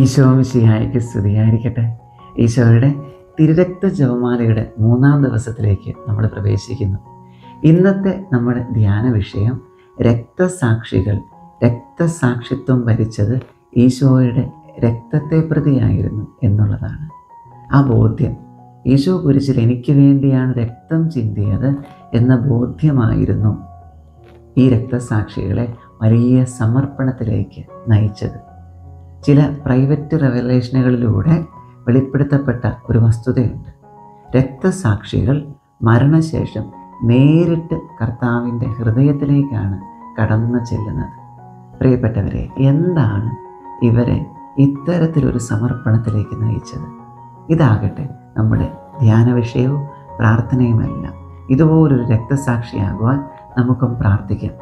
ഈശോ മിശിഹായ്ക്ക് സ്തുതിയായിരിക്കട്ടെ. ഈശോയുടെ തിരുരക്ത ജപമാലയുടെ 3-ാം ദിവസത്തിലേക്ക് നമ്മൾ പ്രവേശിക്കുന്നു. ഇന്നത്തെ നമ്മുടെ ധ്യാന വിഷയം രക്തസാക്ഷികൾ രക്തസാക്ഷിത്വം വരിച്ചത് ഈശോയുടെ രക്തത്തെ പ്രതിയായിരുന്നു എന്നുള്ളതാണ്. ആ ബോധ്യം, ഈശോ കുരിശിൽ എനിക്ക് വേണ്ടിയാണ് രക്തം ചിന്തിയത് എന്ന ബോധ്യമായിരുന്നു ഈ രക്തസാക്ഷികളെ വലിയ സമർപ്പണത്തിലേക്ക് നയിച്ചത്. ചില പ്രൈവറ്റ് റെവലേഷനുകളിലൂടെ വെളിപ്പെടുത്തപ്പെട്ട ഒരു വസ്തുതയുണ്ട്. രക്തസാക്ഷികൾ മരണശേഷം നേരിട്ട് കർത്താവിൻ്റെ ഹൃദയത്തിലേക്കാണ് കടന്നു ചെല്ലുന്നത്. പ്രിയപ്പെട്ടവരെ, എന്താണ് ഇവരെ ഇത്തരത്തിലൊരു സമർപ്പണത്തിലേക്ക് നയിച്ചത്? ഇതാകട്ടെ നമ്മുടെ ധ്യാന വിഷയവും പ്രാർത്ഥനയുമെല്ലാം. ഇതുപോലൊരു രക്തസാക്ഷിയാകുവാൻ നമുക്കും പ്രാർത്ഥിക്കാം.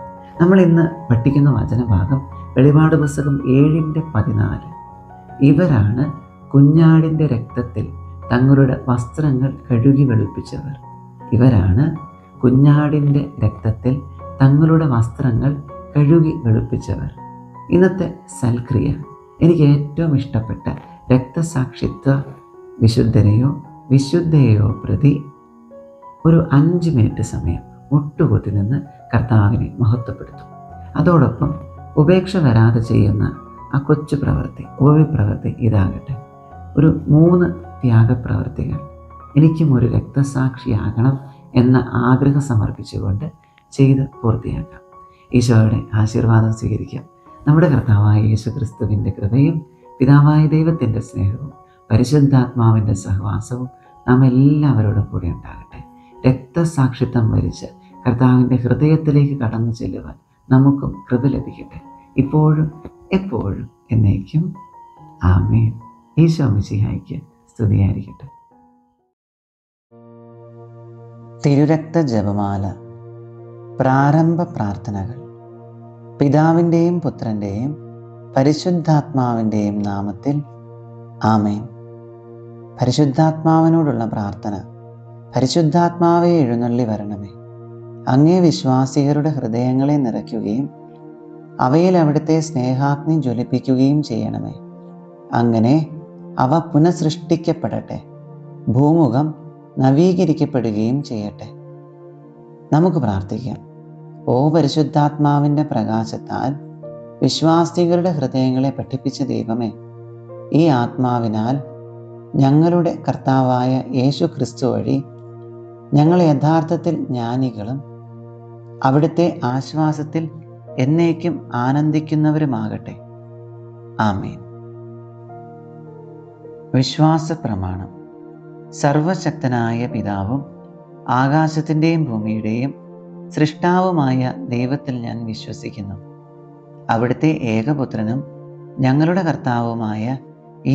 നമ്മൾ ഇന്ന് പഠിക്കുന്ന വചനഭാഗം വെളിപാട് പുസ്തകം 7:14. ഇവരാണ് കുഞ്ഞാടിൻ്റെ രക്തത്തിൽ തങ്ങളുടെ വസ്ത്രങ്ങൾ കഴുകി വെളുപ്പിച്ചവർ. ഇവരാണ് കുഞ്ഞാടിൻ്റെ രക്തത്തിൽ തങ്ങളുടെ വസ്ത്രങ്ങൾ കഴുകി വെളുപ്പിച്ചവർ. ഇന്നത്തെ സൽക്രിയ എനിക്ക് ഏറ്റവും ഇഷ്ടപ്പെട്ട രക്തസാക്ഷിത്വ വിശുദ്ധനെയോ വിശുദ്ധയെയോ പ്രതി ഒരു 5 മിനിറ്റ് സമയം മുട്ടുകുത്തി നിന്ന് കർത്താവിനെ മഹത്വപ്പെടുത്തും. അതോടൊപ്പം ഉപേക്ഷ വരാതെ ചെയ്യുന്ന ആ കൊച്ചു പ്രവൃത്തി, ഉപവിപ്രവൃത്തി ഇതാകട്ടെ. ഒരു 3 ത്യാഗപ്രവൃത്തികൾ എനിക്കും ഒരു രക്തസാക്ഷിയാകണം എന്ന ആഗ്രഹം സമർപ്പിച്ചുകൊണ്ട് ചെയ്ത് പൂർത്തിയാക്കാം. ഈശോയുടെ ആശീർവാദം സ്വീകരിക്കാം. നമ്മുടെ കർത്താവായ യേശു ക്രിസ്തുവിൻ്റെ കൃപയും പിതാവായ ദൈവത്തിൻ്റെ സ്നേഹവും പരിശുദ്ധാത്മാവിൻ്റെ സഹവാസവും നാം എല്ലാവരോടും കൂടെ ഉണ്ടാകട്ടെ. രക്തസാക്ഷിത്വം വരിച്ച് കർത്താവിൻ്റെ ഹൃദയത്തിലേക്ക് കടന്നു ചെല്ലുവാൻ നമുക്കും കൃപ ലഭിക്കട്ടെ, ഇപ്പോഴും എപ്പോഴും എന്നേക്കും. ആമേൻ. ഈശോ മിശിഹായ്ക്ക് സ്തുതിയായിരിക്കട്ടെ. തിരുരക്ത ജപമാല പ്രാരംഭ പ്രാർത്ഥനകൾ. പിതാവിൻ്റെയും പുത്രൻ്റെയും പരിശുദ്ധാത്മാവിൻ്റെയും നാമത്തിൽ ആമേൻ. പരിശുദ്ധാത്മാവിനോടുള്ള പ്രാർത്ഥന. പരിശുദ്ധാത്മാവേ, എഴുന്നള്ളി വരണമേ. അങ്ങേ വിശ്വാസികളുടെ ഹൃദയങ്ങളെ നിറയ്ക്കുകയും അവയിൽ അവിടുത്തെ സ്നേഹാഗ്നി ജ്വലിപ്പിക്കുകയും ചെയ്യണമേ. അങ്ങനെ അവ പുനഃസൃഷ്ടിക്കപ്പെടട്ടെ, ഭൂമുഖം നവീകരിക്കപ്പെടുകയും ചെയ്യട്ടെ. നമുക്ക് പ്രാർത്ഥിക്കാം. ഓ പരിശുദ്ധാത്മാവിൻ്റെ പ്രകാശത്താൽ വിശ്വാസികളുടെ ഹൃദയങ്ങളെ പഠിപ്പിച്ച ദൈവമേ, ഈ ആത്മാവിനാൽ ഞങ്ങളുടെ കർത്താവായ യേശു ക്രിസ്തു വഴി ഞങ്ങൾ യഥാർത്ഥത്തിൽ ജ്ഞാനികളും അവിടുത്തെ ആശ്വാസത്തിൽ എന്നേക്കും ആനന്ദിക്കുന്നവരുമാകട്ടെ. ആമേൻ. വിശ്വാസ പ്രമാണം. സർവശക്തനായ പിതാവും ആകാശത്തിൻ്റെയും ഭൂമിയുടെയും സൃഷ്ടാവുമായ ദൈവത്തിൽ ഞാൻ വിശ്വസിക്കുന്നു. അവിടുത്തെ ഏകപുത്രനും ഞങ്ങളുടെ കർത്താവുമായ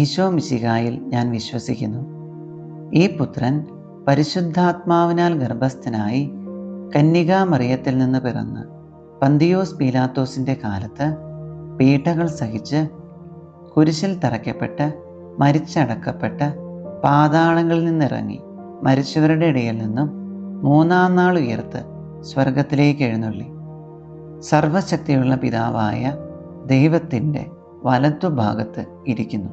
ഈശോ മിശിഹായിൽ ഞാൻ വിശ്വസിക്കുന്നു. ഈ പുത്രൻ പരിശുദ്ധാത്മാവിനാൽ ഗർഭസ്ഥനായി കന്യകാമറിയത്തിൽ നിന്ന് പിറന്ന് പന്തിയോസ് പീലാത്തോസിൻ്റെ കാലത്ത് പീഡകൾ സഹിച്ച് കുരിശിൽ തറയ്ക്കപ്പെട്ട് മരിച്ചടക്കപ്പെട്ട് പാതാളങ്ങളിൽ നിന്നിറങ്ങി മരിച്ചവരുടെ ഇടയിൽ നിന്നും 3-ാം നാൾ ഉയർത്ത് സ്വർഗത്തിലേക്ക് എഴുന്നള്ളി സർവശക്തിയുള്ള പിതാവായ ദൈവത്തിൻ്റെ വലത്തുഭാഗത്ത് ഇരിക്കുന്നു.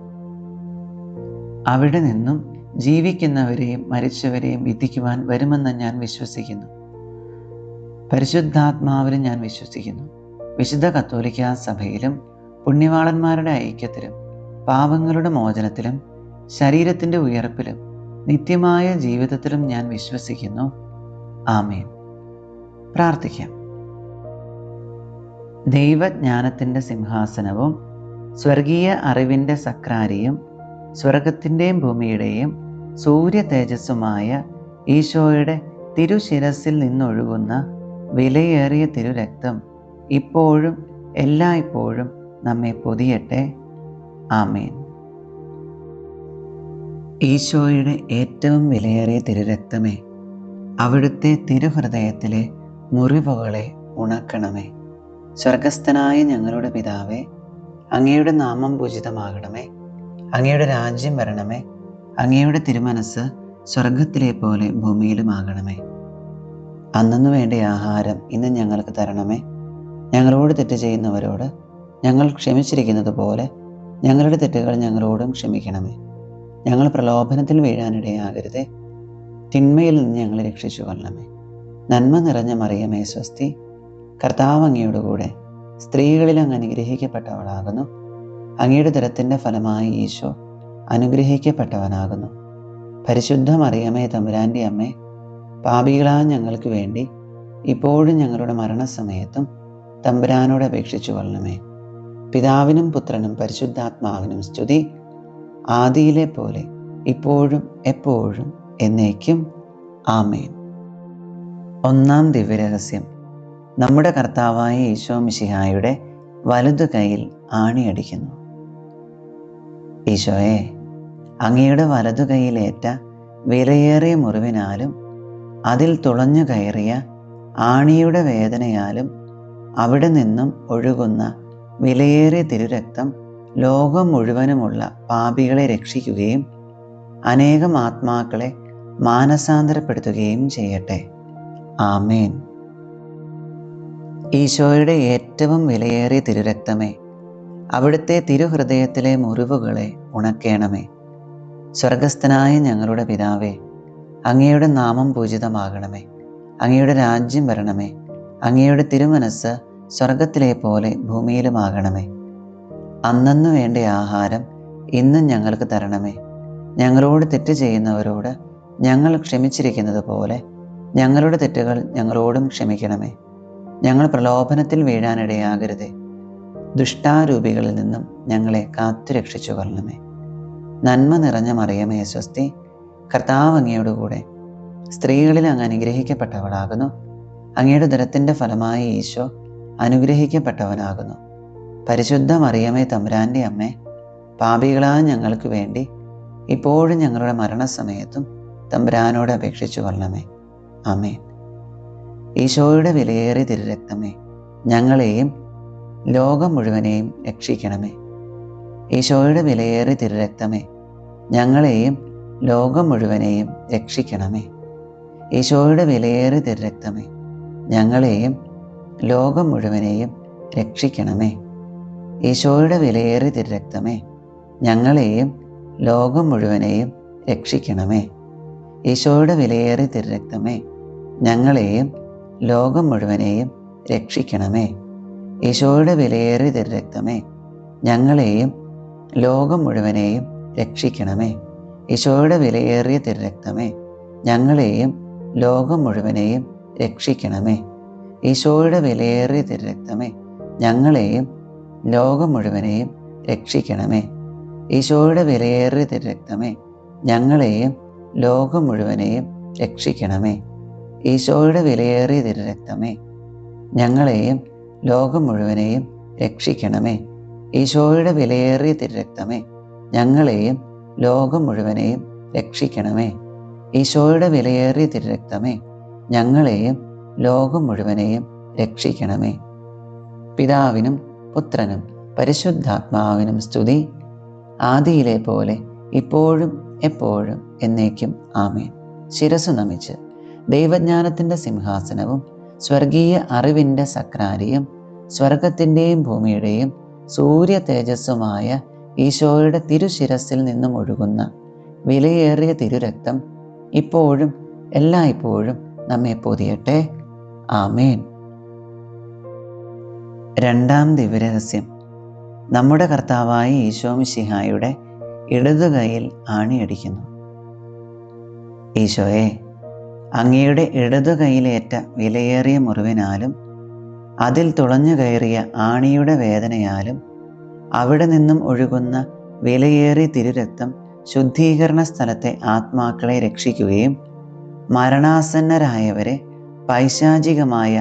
അവിടെ നിന്നും ജീവിക്കുന്നവരെയും മരിച്ചവരെയും വിധിക്കുവാൻ വരുമെന്ന് ഞാൻ വിശ്വസിക്കുന്നു. പരിശുദ്ധാത്മാവിലും ഞാൻ വിശ്വസിക്കുന്നു. വിശുദ്ധ കത്തോലിക്കാ സഭയിലും പുണ്യവാളന്മാരുടെ ഐക്യത്തിലും പാപങ്ങളുടെ മോചനത്തിലും ശരീരത്തിൻ്റെ ഉയർപ്പിലും നിത്യമായ ജീവിതത്തിലും ഞാൻ വിശ്വസിക്കുന്നു. ആമേൻ. പ്രാർത്ഥിക്കാം. ദൈവജ്ഞാനത്തിൻ്റെ സിംഹാസനവും സ്വർഗീയ അറിവിൻ്റെ സക്രാരിയും സ്വർഗത്തിൻ്റെയും ഭൂമിയുടെയും സൂര്യ തേജസ്സുമായ ഈശോയുടെ തിരുശിരസിൽ നിന്നൊഴുകുന്ന വിലയേറിയ തിരുരക്തം ഇപ്പോഴും എല്ലായ്പ്പോഴും നമ്മെ പൊതിയട്ടെ. ആമേൻ. ഈശോയുടെ ഏറ്റവും വിലയേറിയ തിരുരക്തമേ, അവിടുത്തെ തിരുഹൃദയത്തിലെ മുറിവുകളെ ഉണക്കണമേ. സ്വർഗസ്ഥനായ ഞങ്ങളുടെ പിതാവേ, അങ്ങയുടെ നാമം പൂജിതമാകണമേ. അങ്ങയുടെ രാജ്യം വരണമേ. അങ്ങയുടെ തിരുമനസ് സ്വർഗത്തിലെ പോലെ ഭൂമിയിലുമാകണമേ. അന്നന്നു വേണ്ട ആഹാരം ഇന്ന് ഞങ്ങൾക്ക് തരണമേ. ഞങ്ങളോട് തെറ്റ് ചെയ്യുന്നവരോട് ഞങ്ങൾ ക്ഷമിച്ചിരിക്കുന്നത് പോലെ ഞങ്ങളുടെ തെറ്റുകൾ ഞങ്ങളോടും ക്ഷമിക്കണമേ. ഞങ്ങൾ പ്രലോഭനത്തിൽ വീഴാനിടയാകരുതേ. തിന്മയിൽ നിന്ന് ഞങ്ങളെ രക്ഷിച്ചു കൊള്ളണമേ. നന്മ നിറഞ്ഞ മറിയമേ സ്വസ്തി, കർത്താവ് അങ്ങയോടുകൂടെ സ്ത്രീകളിൽ അങ്ങ് അനുഗ്രഹിക്കപ്പെട്ടവളാകുന്നു. അങ്ങയുടെ ഉദരത്തിൻ്റെ ഫലമായി ഈശോ അനുഗ്രഹിക്കപ്പെട്ടവനാകുന്നു. പരിശുദ്ധ മറിയമേ തമ്പുരാൻ്റെ അമ്മേ, പാപികളായ ഞങ്ങൾക്ക് വേണ്ടി ഇപ്പോഴും ഞങ്ങളുടെ മരണസമയത്തും തമ്പുരാനോട് അപേക്ഷിച്ചു കൊള്ളണമേ. പിതാവിനും പുത്രനും പരിശുദ്ധാത്മാവിനും സ്തുതി, ആദിയിലെ പോലെ ഇപ്പോഴും എപ്പോഴും എന്നേക്കും. ആമേൻ. ഒന്നാം ദിവ്യരഹസ്യം. നമ്മുടെ കർത്താവായ ഈശോ മിശിഹായുടെ വലതു കൈയിൽ ആണിയടിക്കുന്നു. ഈശോയെ, അങ്ങയുടെ വലതു കൈയിലേറ്റ വിലയേറിയ മുറിവിനാലും അതിൽ തുളഞ്ഞു കയറിയ ആണിയുടെ വേദനയാലും അവിടെ നിന്നും ഒഴുകുന്ന വിലയേറിയ തിരുരക്തം ലോകം മുഴുവനുമുള്ള പാപികളെ രക്ഷിക്കുകയും അനേകം ആത്മാക്കളെ മാനസാന്തരപ്പെടുത്തുകയും ചെയ്യട്ടെ. ആമേൻ. ഈശോയുടെ ഏറ്റവും വിലയേറിയ തിരുരക്തമേ, അവിടുത്തെ തിരുഹൃദയത്തിലെ മുറിവുകളെ ഉണക്കേണമേ. സ്വർഗസ്ഥനായ ഞങ്ങളുടെ പിതാവേ, അങ്ങയുടെ നാമം പൂജിതമാകണമേ. അങ്ങയുടെ രാജ്യം വരണമേ. അങ്ങയുടെ തിരുമനസ്സ് സ്വർഗത്തിലെ പോലെ ഭൂമിയിലുമാകണമേ. അന്നന്നു വേണ്ട ആഹാരം ഇന്നും ഞങ്ങൾക്ക് തരണമേ. ഞങ്ങളോട് തെറ്റ് ചെയ്യുന്നവരോട് ഞങ്ങൾ ക്ഷമിച്ചിരിക്കുന്നത് പോലെ ഞങ്ങളുടെ തെറ്റുകൾ ഞങ്ങളോടും ക്ഷമിക്കണമേ. ഞങ്ങൾ പ്രലോഭനത്തിൽ വീഴാനിടയാകരുതേ. ദുഷ്ടാരൂപികളിൽ നിന്നും ഞങ്ങളെ കാത്തുരക്ഷിച്ചു കൊള്ളണമേ. നന്മ നിറഞ്ഞ മറിയമേ സ്വസ്തി, കർത്താവ് അങ്ങയോടുകൂടെ സ്ത്രീകളിൽ അങ്ങ് അനുഗ്രഹിക്കപ്പെട്ടവളാകുന്നു. അങ്ങയുടെ ഉദരത്തിൻ്റെ ഫലമായി ഈശോ അനുഗ്രഹിക്കപ്പെട്ടവനാകുന്നു. പരിശുദ്ധ മറിയമേ തമ്പുരാൻ്റെ അമ്മേ, പാപികളായ ഞങ്ങൾക്ക് വേണ്ടി ഇപ്പോഴും ഞങ്ങളുടെ മരണസമയത്തും തമ്പുരാനോട് അപേക്ഷിച്ചു കൊള്ളണമേ. ആമേൻ. ഈശോയുടെ വിലയേറിയ തിരുരക്തമേ, ഞങ്ങളെയും ലോകം മുഴുവനെയും രക്ഷിക്കണമേ. ഈശോയുടെ വിലയേറിയ തിരുരക്തമേ, ഞങ്ങളെയും ലോകം മുഴുവനെയും രക്ഷിക്കണമേ. ഈശോയുടെ വിലയേറിയ തിരുരക്തമേ, ഞങ്ങളെയും ലോകം മുഴുവനെയും രക്ഷിക്കണമേ. ഈശോയുടെ വിലയേറിയ തിരുരക്തമേ, ഞങ്ങളെയും ലോകം മുഴുവനെയും രക്ഷിക്കണമേ. ഈശോയുടെ വിലയേറിയ തിരുരക്തമേ, ഞങ്ങളെയും ലോകം മുഴുവനെയും രക്ഷിക്കണമേ. ഈശോയുടെ വിലയേറിയ തിരുരക്തമേ, ഞങ്ങളെയും ലോകം മുഴുവനെയും രക്ഷിക്കണമേ. ഈശോയുടെ വിലയേറിയ തിരുരക്തമേ, ഞങ്ങളെയും ലോകം മുഴുവനെയും രക്ഷിക്കണമേ. ഈശോയുടെ വിലയേറിയ തിരുരക്തമേ, ഞങ്ങളെയും ലോകം മുഴുവനെയും രക്ഷിക്കണമേ. ഈശോയുടെ വിലയേറിയ തിരുരക്തമേ, ഞങ്ങളെയും ലോകം മുഴുവനെയും രക്ഷിക്കണമേ. ഈശോയുടെ വിലയേറിയ തിരുരക്തമേ, ഞങ്ങളെയും ലോകം മുഴുവനെയും രക്ഷിക്കണമേ. ഈശോയുടെ വിലയേറിയ തിരുരക്തമേ, ഞങ്ങളെയും ലോകം മുഴുവനെയും രക്ഷിക്കണമേ. ഈശോയുടെ വിലയേറിയ തിരുരക്തമേ, ഞങ്ങളെയും ലോകം മുഴുവനെയും രക്ഷിക്കണമേ. പിതാവിനും പുത്രനും പരിശുദ്ധാത്മാവിനും സ്തുതി, ആദിയിലെ പോലെ ഇപ്പോഴും എപ്പോഴും എന്നേക്കും. ആമേൻ. ശിരസ്സു നമിച്ച് ദൈവജ്ഞാനത്തിൻ്റെ സിംഹാസനവും സ്വർഗീയ അറിവിൻ്റെ സക്രാരിയും സ്വർഗത്തിൻ്റെയും ഭൂമിയുടെയും സൂര്യ തേജസ്സുമായ ഈശോയുടെ തിരുശിരസിൽ നിന്നും ഒഴുകുന്ന വിലയേറിയ തിരുരക്തം ഇപ്പോഴും എല്ലായ്പ്പോഴും നമ്മെ പൊതിയട്ടെ. ആമേൻ. രണ്ടാം ദിവ്യരഹസ്യം. നമ്മുടെ കർത്താവായ ഈശോ മിശിഹായുടെ ഇടതുകൈയിൽ ആണിയടിക്കുന്നു. ഈശോയെ, അങ്ങയുടെ ഇടതുകൈയിലേറ്റ വിലയേറിയ മുറിവിനാലും അതിൽ തുളഞ്ഞു കയറിയ ആണിയുടെ വേദനയാലും അവിടെ നിന്നും ഒഴുകുന്ന വിലയേറിയ തിരുരക്തം ശുദ്ധീകരണ സ്ഥലത്തെ ആത്മാക്കളെ രക്ഷിക്കുകയും മരണാസന്നരായവരെ പൈശാചികമായ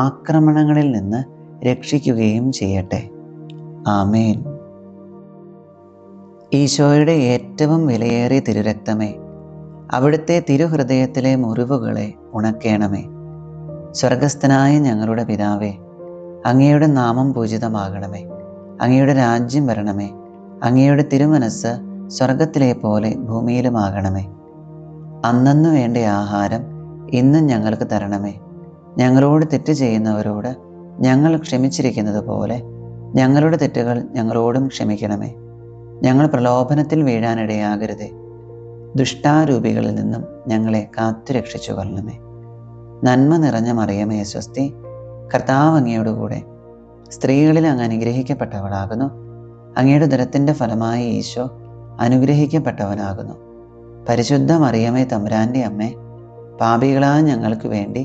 ആക്രമണങ്ങളിൽ നിന്ന് രക്ഷിക്കുകയും ചെയ്യട്ടെ. ആമേൻ. ഈശോയുടെ ഏറ്റവും വിലയേറിയ തിരുരക്തമേ, അവിടുത്തെ തിരുഹൃദയത്തിലെ മുറിവുകളെ ഉണക്കേണമേ. സ്വർഗസ്ഥനായ ഞങ്ങളുടെ പിതാവേ, അങ്ങയുടെ നാമം പൂജിതമാകണമേ. അങ്ങയുടെ രാജ്യം വരണമേ. അങ്ങയുടെ തിരുമനസ്സ് സ്വർഗത്തിലെ പോലെ ഭൂമിയിലുമാകണമേ. അന്നന്നു വേണ്ട ആഹാരം ഇന്നും ഞങ്ങൾക്ക് തരണമേ. ഞങ്ങളോട് തെറ്റ് ചെയ്യുന്നവരോട് ഞങ്ങൾ ക്ഷമിച്ചിരിക്കുന്നത് പോലെ ഞങ്ങളുടെ തെറ്റുകൾ ഞങ്ങളോടും ക്ഷമിക്കണമേ. ഞങ്ങൾ പ്രലോഭനത്തിൽ വീഴാനിടയാകരുതേ. ദുഷ്ടാരൂപികളിൽ നിന്നും ഞങ്ങളെ കാത്തുരക്ഷിച്ചു കൊള്ളണമേ. നന്മ നിറഞ്ഞ മറിയമേ സ്വസ്തി, കർത്താവ് അങ്ങയോടുകൂടെ സ്ത്രീകളിൽ അങ്ങ് അനുഗ്രഹിക്കപ്പെട്ടവളാകുന്നു. അങ്ങയുടെ ഉദരത്തിൻ്റെ ഫലമായി ഈശോ അനുഗ്രഹിക്കപ്പെട്ടവനാകുന്നു. പരിശുദ്ധ മറിയമേ തമ്പുരാൻ്റെ അമ്മേ, പാപികളായ ഞങ്ങൾക്ക് വേണ്ടി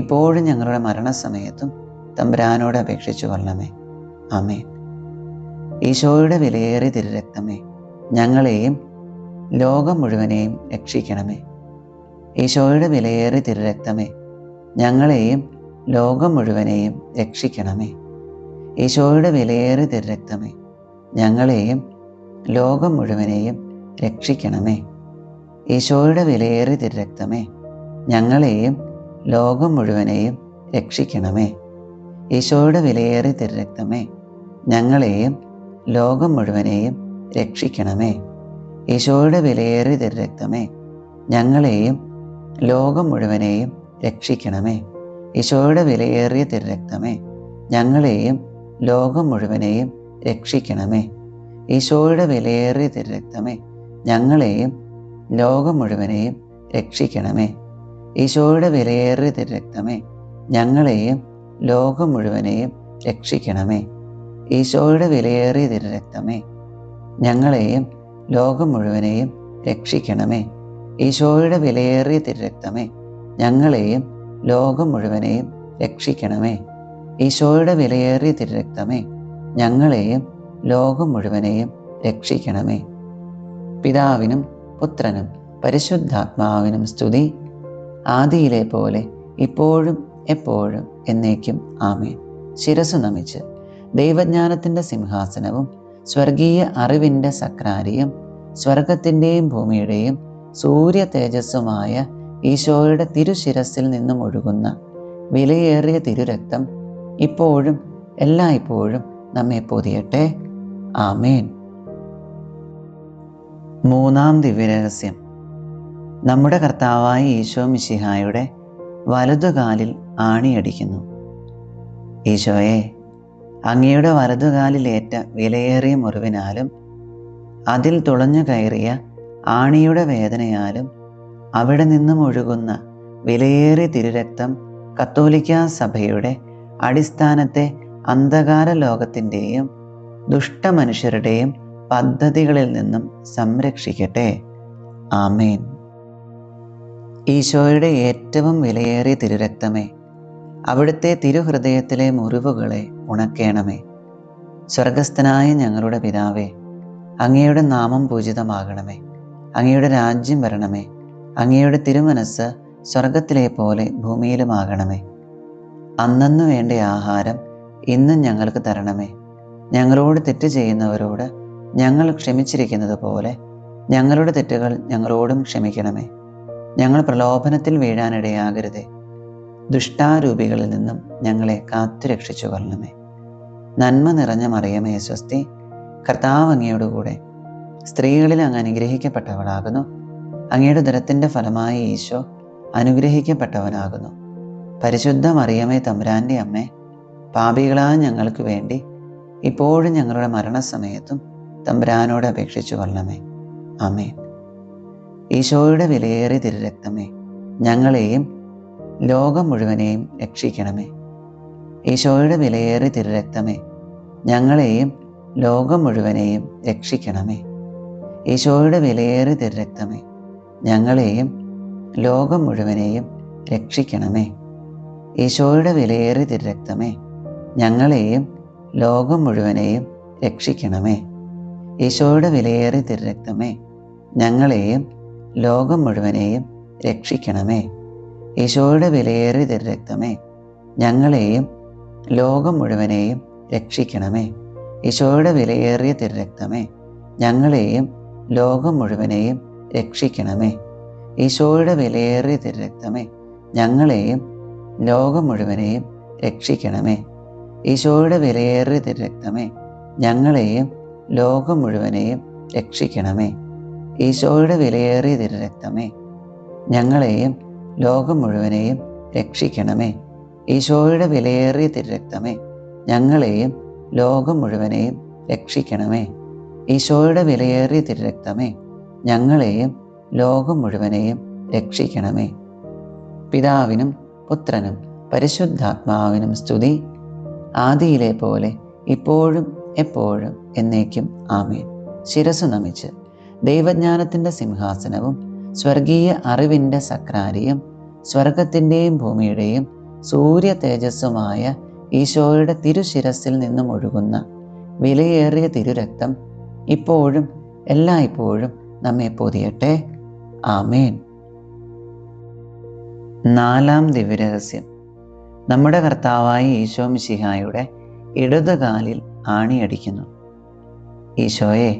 ഇപ്പോഴും ഞങ്ങളുടെ മരണസമയത്തും തമ്പുരാനോട് അപേക്ഷിച്ചു കൊള്ളണമേ. ആമേൻ. ഈശോയുടെ വിലയേറിയ തിരുരക്തമേ, ഞങ്ങളെയും ലോകം മുഴുവനെയും രക്ഷിക്കണമേ. ഈശോയുടെ വിലയേറിയ തിരുരക്തമേ, ഞങ്ങളെയും ലോകം മുഴുവനെയും രക്ഷിക്കണമേ. ഈശോയുടെ വിലയേറിയ തിരുരക്തമേ, ഞങ്ങളെയും ലോകം മുഴുവനെയും രക്ഷിക്കണമേ. ഈശോയുടെ വിലയേറിയ തിരുരക്തമേ, ഞങ്ങളെയും ലോകം മുഴുവനെയും രക്ഷിക്കണമേ. ഈശോയുടെ വിലയേറിയ തിരുരക്തമേ, ഞങ്ങളെയും ലോകം മുഴുവനെയും രക്ഷിക്കണമേ. ഈശോയുടെ വിലയേറിയ തിരുരക്തമേ, ഞങ്ങളെയും ലോകം മുഴുവനെയും രക്ഷിക്കണമേ. ഈശോയുടെ വിലയേറിയ തിരുരക്തമേ, ഞങ്ങളെയും ലോകം മുഴുവനെയും രക്ഷിക്കണമേ. ഈശോയുടെ വിലയേറിയ തിരുരക്തമേ, ഞങ്ങളെയും ലോകം മുഴുവനെയും രക്ഷിക്കണമേ. ഈശോയുടെ വിലയേറിയ തിരുരക്തമേ, ഞങ്ങളെയും ലോകം മുഴുവനെയും രക്ഷിക്കണമേ. ഈശോയുടെ വിലയേറിയ തിരുരക്തമേ, ഞങ്ങളെയും ലോകം മുഴുവനെയും രക്ഷിക്കണമേ. ഈശോയുടെ വിലയേറിയ തിരുരക്തമേ, ഞങ്ങളെയും ലോകം മുഴുവനെയും രക്ഷിക്കണമേ. ഈശോയുടെ വിലയേറിയ തിരുരക്തമേ, ഞങ്ങളെയും ലോകം മുഴുവനെയും രക്ഷിക്കണമേ. പിതാവിനും പുത്രനും പരിശുദ്ധാത്മാവിനും സ്തുതി, ആദിയിലെ പോലെ ഇപ്പോഴും എപ്പോഴും എന്നേക്കും ആമേൻ. ശിരസ്സു നമിച്ച് ദൈവജ്ഞാനത്തിൻ്റെ സിംഹാസനവും സ്വർഗീയ അറിവിൻ്റെ സക്രാരിയും സ്വർഗത്തിൻ്റെയും ഭൂമിയുടെയും സൂര്യ തേജസ്സുമായ ഈശോയുടെ തിരുശിരസിൽ നിന്നും ഒഴുകുന്ന വിലയേറിയ തിരുരക്തം ഇപ്പോഴും എല്ലായ്പ്പോഴും നമ്മെ പൊതിയട്ടെ. ആമേൻ. മൂന്നാം ദിവ്യരഹസ്യം. നമ്മുടെ കർത്താവായ ഈശോ മിശിഹായുടെ വലതുകാലിൽ ആണിയടിക്കുന്നു. ഈശോയെ, അങ്ങയുടെ വലതുകാലിലേറ്റ വിലയേറിയ മുറിവിനാലും അതിൽ തുളഞ്ഞു കയറിയ ആണിയുടെ വേദനയാലും അവിടെ നിന്നും ഒഴുകുന്ന വിലയേറിയ തിരുരക്തം കത്തോലിക്കാ സഭയുടെ അടിസ്ഥാനത്തെ അന്ധകാര ലോകത്തിൻ്റെയും ദുഷ്ടമനുഷ്യരുടെയും പദ്ധതികളിൽ നിന്നും സംരക്ഷിക്കട്ടെ. ആമേൻ. ഈശോയുടെ ഏറ്റവും വിലയേറിയ തിരുരക്തമേ, അവിടുത്തെ തിരുഹൃദയത്തിലെ മുറിവുകളെ ഉണക്കേണമേ. സ്വർഗസ്ഥനായ ഞങ്ങളുടെ പിതാവേ, അങ്ങയുടെ നാമം പൂജിതമാകണമേ. അങ്ങയുടെ രാജ്യം വരണമേ. അങ്ങയുടെ തിരുമനസ്സ് സ്വർഗത്തിലെ പോലെ ഭൂമിയിലുമാകണമേ. അന്നന്നു വേണ്ട ആഹാരം ഇന്നും ഞങ്ങൾക്ക് തരണമേ. ഞങ്ങളോട് തെറ്റ് ചെയ്യുന്നവരോട് ഞങ്ങൾ ക്ഷമിച്ചിരിക്കുന്നത് പോലെ ഞങ്ങളുടെ തെറ്റുകൾ ഞങ്ങളോടും ക്ഷമിക്കണമേ. ഞങ്ങൾ പ്രലോഭനത്തിൽ വീഴാനിടയാകരുതേ. ദുഷ്ടാരൂപികളിൽ നിന്നും ഞങ്ങളെ കാത്തുരക്ഷിച്ചു കൊള്ളണമേ. നന്മ നിറഞ്ഞ മറിയമേ സ്വസ്തി, കർത്താവ് അങ്ങയോടുകൂടെ സ്ത്രീകളിൽ അങ്ങ് അനുഗ്രഹിക്കപ്പെട്ടവളാകുന്നു. അങ്ങയുടെ ഉദരത്തിൻ്റെ ഫലമായി ഈശോ അനുഗ്രഹിക്കപ്പെട്ടവനാകുന്നു. പരിശുദ്ധ മറിയമേ തമ്പുരാൻ്റെ അമ്മേ, പാപികളായ ഞങ്ങൾക്ക് വേണ്ടി ഇപ്പോഴും ഞങ്ങളുടെ മരണസമയത്തും തമ്പുരാനോട് അപേക്ഷിച്ചു കൊള്ളണമേ. ആമേൻ. ഈശോയുടെ വിലയേറിയ തിരുരക്തമേ, ഞങ്ങളെയും ലോകം മുഴുവനെയും രക്ഷിക്കണമേ. ഈശോയുടെ വിലയേറിയ തിരുരക്തമേ, ഞങ്ങളെയും ലോകം മുഴുവനെയും രക്ഷിക്കണമേ. ഈശോയുടെ വിലയേറിയ തിരുരക്തമേ, ഞങ്ങളെയും ലോകം മുഴുവനെയും രക്ഷിക്കണമേ. ഈശോയുടെ വിലയേറിയ തിരുരക്തമേ, ഞങ്ങളെയും ലോകം മുഴുവനെയും രക്ഷിക്കണമേ. ഈശോയുടെ വിലയേറിയ തിരുരക്തമേ, ഞങ്ങളെയും ലോകം മുഴുവനെയും രക്ഷിക്കണമേ. ഈശോയുടെ വിലയേറിയ തിരുരക്തമേ, ഞങ്ങളെയും ലോകം മുഴുവനെയും രക്ഷിക്കണമേ. ഈശോയുടെ വിലയേറിയ തിരുരക്തമേ, ഞങ്ങളെയും ലോകം മുഴുവനെയും രക്ഷിക്കണമേ. ഈശോയുടെ വിലയേറിയ തിരുരക്തമേ, ഞങ്ങളെയും ലോകം മുഴുവനെയും രക്ഷിക്കണമേ. ഈശോയുടെ വിലയേറിയ തിരുരക്തമേ, ഞങ്ങളെയും ലോകം മുഴുവനെയും രക്ഷിക്കണമേ. ഈശോയുടെ വിലയേറിയ തിരുരക്തമേ, ഞങ്ങളെയും ലോകം മുഴുവനെയും രക്ഷിക്കണമേ. ഈശോയുടെ വിലയേറിയ തിരുരക്തമേ, ഞങ്ങളെയും ലോകം മുഴുവനെയും രക്ഷിക്കണമേ. ഈശോയുടെ വിലയേറിയ തിരുരക്തമേ, ഞങ്ങളെയും ലോകം മുഴുവനെയും രക്ഷിക്കണമേ. പിതാവിനും പുത്രനും പരിശുദ്ധാത്മാവിനും സ്തുതി, ആദിയിലെ പോലെ ഇപ്പോഴും എപ്പോഴും എന്നേക്കും ആമേൻ. ശിരസ്സു നമിച്ച് ദൈവജ്ഞാനത്തിൻ്റെ സിംഹാസനവും സ്വർഗീയ അറിവിൻ്റെ സക്രാരിയും സ്വർഗത്തിൻ്റെയും ഭൂമിയുടെയും സൂര്യ തേജസ്സുമായ ഈശോയുടെ തിരുശിരസിൽ നിന്നും ഒഴുകുന്ന വിലയേറിയ തിരുരക്തം ഇപ്പോഴും എല്ലായ്പ്പോഴും നമ്മെ പൊതിയട്ടെ. ആമേൻ. നാലാം ദിവ്യരഹസ്യം. നമ്മുടെ കർത്താവായ ഈശോ മിശിഹായുടെ ഇടതുകാലിൽ ആണിയടിക്കുന്നു. ഈശോയെ,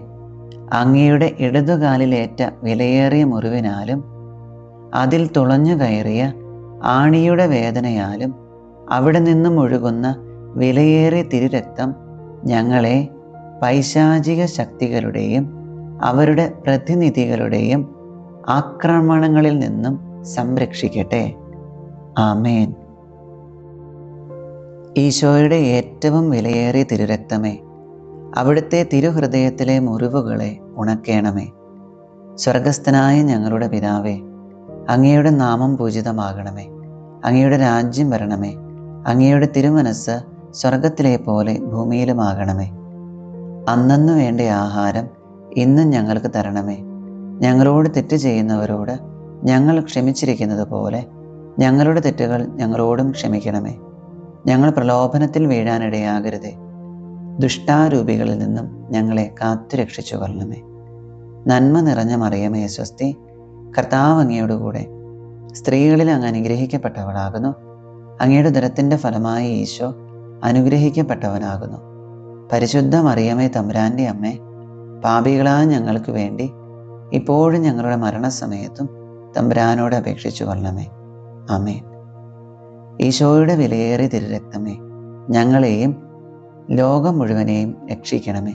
അങ്ങയുടെ ഇടതുകാലിലേറ്റ വിലയേറിയ മുറിവിനാലും അതിൽ തുളഞ്ഞു കയറിയ ആണിയുടെ വേദനയാലും അവിടെ നിന്നും ഒഴുകുന്ന വിലയേറിയ തിരുരക്തം ഞങ്ങളെ പൈശാചിക ശക്തികളുടെയും അവരുടെ പ്രതിനിധികളുടെയും ആക്രമണങ്ങളിൽ നിന്നും സംരക്ഷിക്കട്ടെ. ആമേൻ. ഈശോയുടെ ഏറ്റവും വിലയേറിയ തിരുരക്തമേ, അവിടുത്തെ തിരുഹൃദയത്തിലെ മുറിവുകളെ ഉണക്കേണമേ. സ്വർഗസ്ഥനായ ഞങ്ങളുടെ പിതാവേ, അങ്ങയുടെ നാമം പൂജിതമാകണമേ. അങ്ങയുടെ രാജ്യം വരണമേ. അങ്ങയുടെ തിരുമനസ്സ് സ്വർഗത്തിലെ പോലെ ഭൂമിയിലുമാകണമേ. അന്നന്നു വേണ്ട ആഹാരം ഇന്നും ഞങ്ങൾക്ക് തരണമേ. ഞങ്ങളോട് തെറ്റ് ചെയ്യുന്നവരോട് ഞങ്ങൾ ക്ഷമിച്ചിരിക്കുന്നത് പോലെ ഞങ്ങളുടെ തെറ്റുകൾ ഞങ്ങളോടും ക്ഷമിക്കണമേ. ഞങ്ങൾ പ്രലോഭനത്തിൽ വീഴാനിടയാകരുതേ. ദുഷ്ടാരൂപികളിൽ നിന്നും ഞങ്ങളെ കാത്തുരക്ഷിച്ചു കൊള്ളണമേ. നന്മ നിറഞ്ഞ മറിയമേ സ്വസ്തി, കർത്താവ് അങ്ങയോടുകൂടെ സ്ത്രീകളിൽ അങ്ങ് അനുഗ്രഹിക്കപ്പെട്ടവളാകുന്നു. അങ്ങയുടെ ഉദരത്തിൻ്റെ ഫലമായി ഈശോ അനുഗ്രഹിക്കപ്പെട്ടവനാകുന്നു. പരിശുദ്ധ മറിയമേ തമ്പുരാൻ്റെ അമ്മേ, പാപികളായ ഞങ്ങൾക്ക് വേണ്ടി ഇപ്പോഴും ഞങ്ങളുടെ മരണസമയത്തും തമ്പുരാനോട് അപേക്ഷിച്ചു കൊള്ളണമേ. ആമേൻ. ഈശോയുടെ വിലയേറിയ തിരുരക്തമേ, ഞങ്ങളെയും ലോകം മുഴുവനെയും രക്ഷിക്കണമേ.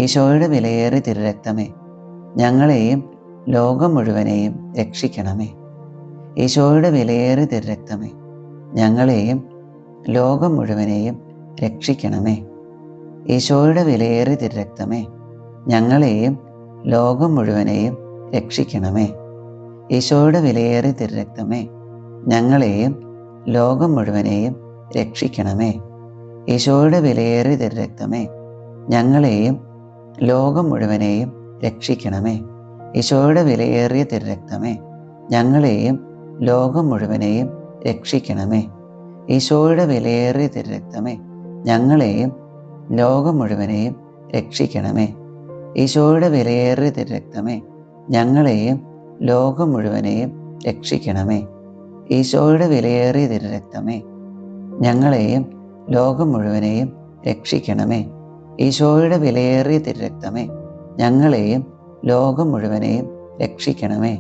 ഈശോയുടെ വിലയേറിയ തിരുരക്തമേ, ഞങ്ങളെയും ലോകം മുഴുവനെയും രക്ഷിക്കണമേ. ഈശോയുടെ വിലയേറിയ തിരുരക്തമേ, ഞങ്ങളെയും ലോകം മുഴുവനെയും രക്ഷിക്കണമേ. ഈശോയുടെ വിലയേറിയ തിരുരക്തമേ, ഞങ്ങളെയും ലോകം മുഴുവനെയും രക്ഷിക്കണമേ. ഈശോയുടെ വിലയേറിയ തിരുരക്തമേ, ഞങ്ങളെയും ലോകം മുഴുവനെയും രക്ഷിക്കണമേ. ഈശോയുടെ വിലയേറിയ തിരുരക്തമേ, ഞങ്ങളെയും ലോകം മുഴുവനെയും രക്ഷിക്കണമേ. ഈശോയുടെ വിലയേറിയ തിരുരക്തമേ, ഞങ്ങളെയും ലോകം മുഴുവനെയും രക്ഷിക്കണമേ. ഈശോയുടെ വിലയേറിയ തിരുരക്തമേ, ഞങ്ങളെയും ലോകം മുഴുവനെയും രക്ഷിക്കണമേ. ഈശോയുടെ വിലയേറിയ തിരുരക്തമേ, ഞങ്ങളെയും ലോകം മുഴുവനെയും രക്ഷിക്കണമേ. ഈശോയുടെ വിലയേറിയ തിരുരക്തമേ, ഞങ്ങളെയും ലോകം മുഴുവനെയും രക്ഷിക്കണമേ. ഈശോയുടെ വിലയേറിയ തിരുരക്തമേ, ഞങ്ങളെയും ലോകം മുഴുവനെയും രക്ഷിക്കണമേ.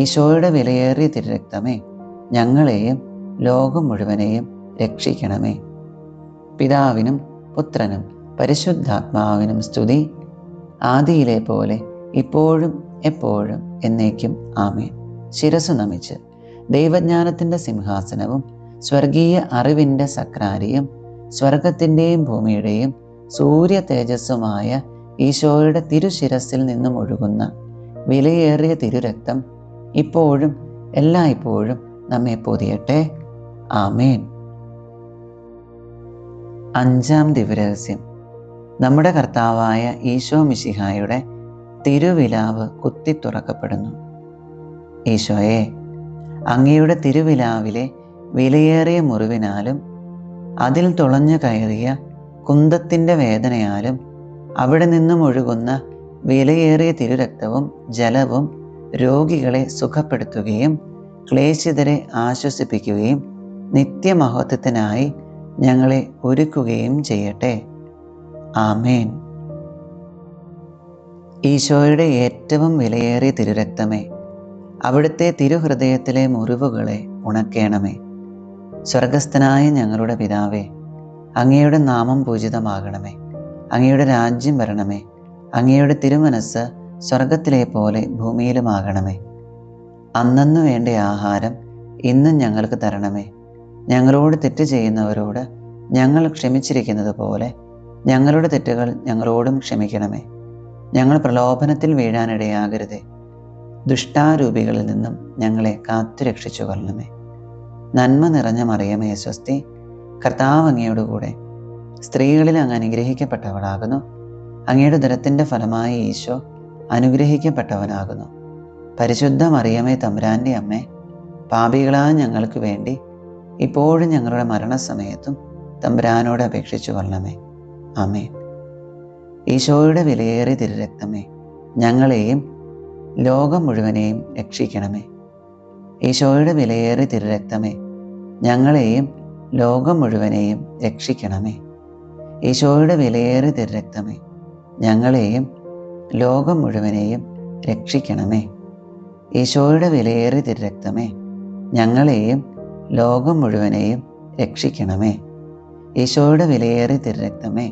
ഈശോയുടെ വിലയേറിയ തിരുരക്തമേ, ഞങ്ങളെയും ലോകം മുഴുവനെയും രക്ഷിക്കണമേ. പിതാവിനും പുത്രനും പരിശുദ്ധാത്മാവിനും സ്തുതി, ആദിയിലെ പോലെ ഇപ്പോഴും എപ്പോഴും എന്നേക്കും ആമേൻ. ശിരസ്സു നമിച്ച് ദൈവജ്ഞാനത്തിൻ്റെ സിംഹാസനവും സ്വർഗീയ അറിവിൻ്റെ സക്രാരിയും സ്വർഗത്തിൻ്റെയും ഭൂമിയുടെയും സൂര്യ തേജസ്സുമായ ഈശോയുടെ തിരുശിരസിൽ നിന്നും ഒഴുകുന്ന വിലയേറിയ തിരുരക്തം ഇപ്പോഴും എല്ലായ്പ്പോഴും നമ്മെ പൊതിയട്ടെ. ആമേൻ. അഞ്ചാം ദിവ്യരഹസ്യം. നമ്മുടെ കർത്താവായ ഈശോ മിശിഹായുടെ തിരുവിലാവ് കുത്തി തുറക്കപ്പെടുന്നു. ഈശോയെ, അങ്ങയുടെ തിരുവിലാവിലെ വിലയേറിയ മുറിവിനാലും അതിൽ തുളഞ്ഞു കയറിയ കുന്തത്തിൻ്റെ വേദനയാലും അവിടെ നിന്നും ഒഴുകുന്ന വിലയേറിയ തിരുരക്തവും ജലവും രോഗികളെ സുഖപ്പെടുത്തുകയും ക്ലേശിതരെ ആശ്വസിപ്പിക്കുകയും നിത്യമഹത്വത്തിനായി ഞങ്ങളെ ഒരുക്കുകയും ചെയ്യട്ടെ. ആമേൻ. ഈശോയുടെ ഏറ്റവും വിലയേറിയ തിരുരക്തമേ, അവിടുത്തെ തിരുഹൃദയത്തിലെ മുറിവുകളെ ഉണക്കേണമേ. സ്വർഗസ്ഥനായ ഞങ്ങളുടെ പിതാവേ, അങ്ങയുടെ നാമം പൂജിതമാകണമേ. അങ്ങയുടെ രാജ്യം വരണമേ. അങ്ങയുടെ തിരുമനസ്സ് സ്വർഗത്തിലെ പോലെ ഭൂമിയിലുമാകണമേ. അന്നന്നു വേണ്ട ആഹാരം ഇന്നും ഞങ്ങൾക്ക് തരണമേ. ഞങ്ങളോട് തെറ്റ് ചെയ്യുന്നവരോട് ഞങ്ങൾ ക്ഷമിച്ചിരിക്കുന്നത് പോലെ ഞങ്ങളുടെ തെറ്റുകൾ ഞങ്ങളോടും ക്ഷമിക്കണമേ. ഞങ്ങൾ പ്രലോഭനത്തിൽ വീഴാനിടയാകരുതേ. ദുഷ്ടാരൂപികളിൽ നിന്നും ഞങ്ങളെ കാത്തുരക്ഷിച്ചു കൊള്ളണമേ. നന്മ നിറഞ്ഞ മറിയമേ സ്വസ്തി, കർത്താവ് അങ്ങയോടുകൂടെ സ്ത്രീകളിൽ അങ്ങ് അനുഗ്രഹിക്കപ്പെട്ടവളാകുന്നു. അങ്ങയുടെ ഉദരത്തിൻ്റെ ഫലമായി ഈശോ അനുഗ്രഹിക്കപ്പെട്ടവനാകുന്നു. പരിശുദ്ധ മറിയമേ തമ്പുരാൻ്റെ അമ്മേ, പാപികളായ ഞങ്ങൾക്ക് വേണ്ടി ഇപ്പോഴും ഞങ്ങളുടെ മരണസമയത്തും തമ്പുരാനോട് അപേക്ഷിച്ചു കൊള്ളണമേ. ആമേൻ. ഈശോയുടെ വിലയേറിയ തിരുരക്തമേ, ഞങ്ങളെയും ലോകം മുഴുവനെയും രക്ഷിക്കണമേ. ഈശോയുടെ വിലയേറിയ തിരുരക്തമേ, ഞങ്ങളെയും ലോകം മുഴുവനെയും രക്ഷിക്കണമേ. ഈശോയുടെ വിലയേറിയ തിരുരക്തമേ, ഞങ്ങളെയും ലോകം മുഴുവനെയും രക്ഷിക്കണമേ. ഈശോയുടെ വിലയേറിയ തിരുരക്തമേ, ഞങ്ങളെയും ലോകം മുഴുവനെയും രക്ഷിക്കണമേ. ഈശോയുടെ വിലയേറിയ തിരുരക്തമേ,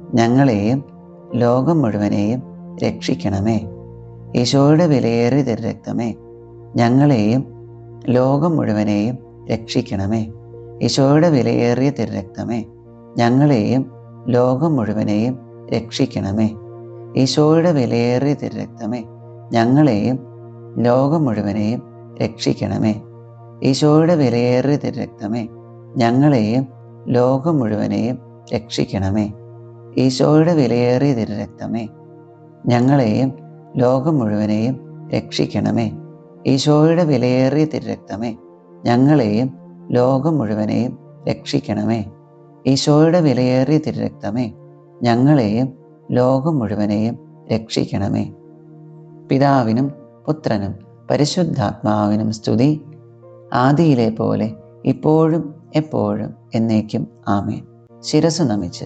ഞങ്ങളെയും ലോകം മുഴുവനെയും രക്ഷിക്കണമേ. ഈശോയുടെ വിലയേറിയ തിരുരക്തമേ, ഞങ്ങളെയും ലോകം മുഴുവനെയും രക്ഷിക്കണമേ. ഈശോയുടെ വിലയേറിയ തിരുരക്തമേ, ഞങ്ങളെയും ലോകം മുഴുവനെയും രക്ഷിക്കണമേ. ഈശോയുടെ വിലയേറിയ തിരുരക്തമേ, ഞങ്ങളെയും ലോകം മുഴുവനെയും രക്ഷിക്കണമേ. ഈശോയുടെ വിലയേറിയ തിരുരക്തമേ, ഞങ്ങളെയും ലോകം മുഴുവനെയും രക്ഷിക്കണമേ. ഈശോയുടെ വിലയേറിയ തിരുരക്തമേ, ഞങ്ങളെയും ലോകം മുഴുവനെയും രക്ഷിക്കണമേ. ഈശോയുടെ വിലയേറിയ തിരുരക്തമേ, ഞങ്ങളെയും ലോകം മുഴുവനെയും രക്ഷിക്കണമേ. ഈശോയുടെ വിലയേറിയ തിരുരക്തമേ, ഞങ്ങളെയും ലോകം മുഴുവനെയും രക്ഷിക്കണമേ. പിതാവിനും പുത്രനും പരിശുദ്ധാത്മാവിനും സ്തുതി, ആദിയിലെ പോലെ ഇപ്പോഴും എപ്പോഴും എന്നേക്കും ആമേൻ. ശിരസ്സു നമിച്ച്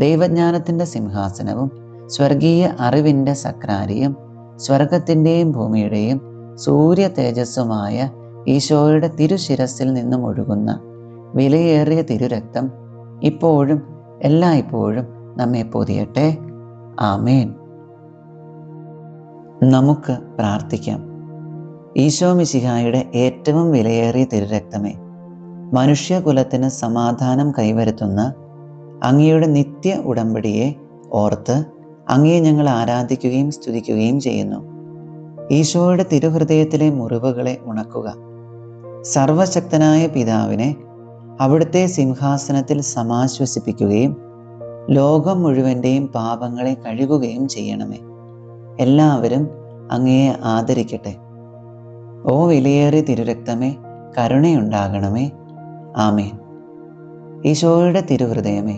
ദൈവജ്ഞാനത്തിൻ്റെ സിംഹാസനവും സ്വർഗീയ അറിവിൻ്റെ സക്രാരിയും സ്വർഗത്തിൻ്റെയും ഭൂമിയുടെയും സൂര്യ തേജസ്സുമായ ഈശോയുടെ തിരുശിരസിൽ നിന്നും ഒഴുകുന്ന വിലയേറിയ തിരുരക്തം ഇപ്പോഴും എല്ലായ്പ്പോഴും നമ്മെ പൊതിയട്ടെ. ആമേൻ. നമുക്ക് പ്രാർത്ഥിക്കാം. ഈശോ മിശിഹായുടെ ഏറ്റവും വിലയേറിയ തിരുരക്തമേ, മനുഷ്യകുലത്തിന് സമാധാനം കൈവരുത്തുന്ന അങ്ങയുടെ നിത്യ ഉടമ്പടിയെ ഓർത്ത് അങ്ങയെ ഞങ്ങൾ ആരാധിക്കുകയും സ്തുതിക്കുകയും ചെയ്യുന്നു. ഈശോയുടെ തിരുഹൃദയത്തിലെ മുറിവുകളെ ഉണക്കുക. സർവശക്തനായ പിതാവിനെ അവിടുത്തെ സിംഹാസനത്തിൽ സമാശ്വസിപ്പിക്കുകയും ലോകം മുഴുവൻ്റെയും പാപങ്ങളെ കഴുകുകയും ചെയ്യണമേ. എല്ലാവരും അങ്ങയെ ആദരിക്കട്ടെ. ഓ വിലയേറിയ തിരുരക്തമേ, കരുണയുണ്ടാകണമേ. ആമേൻ. ഈശോയുടെ തിരുഹൃദയമേ,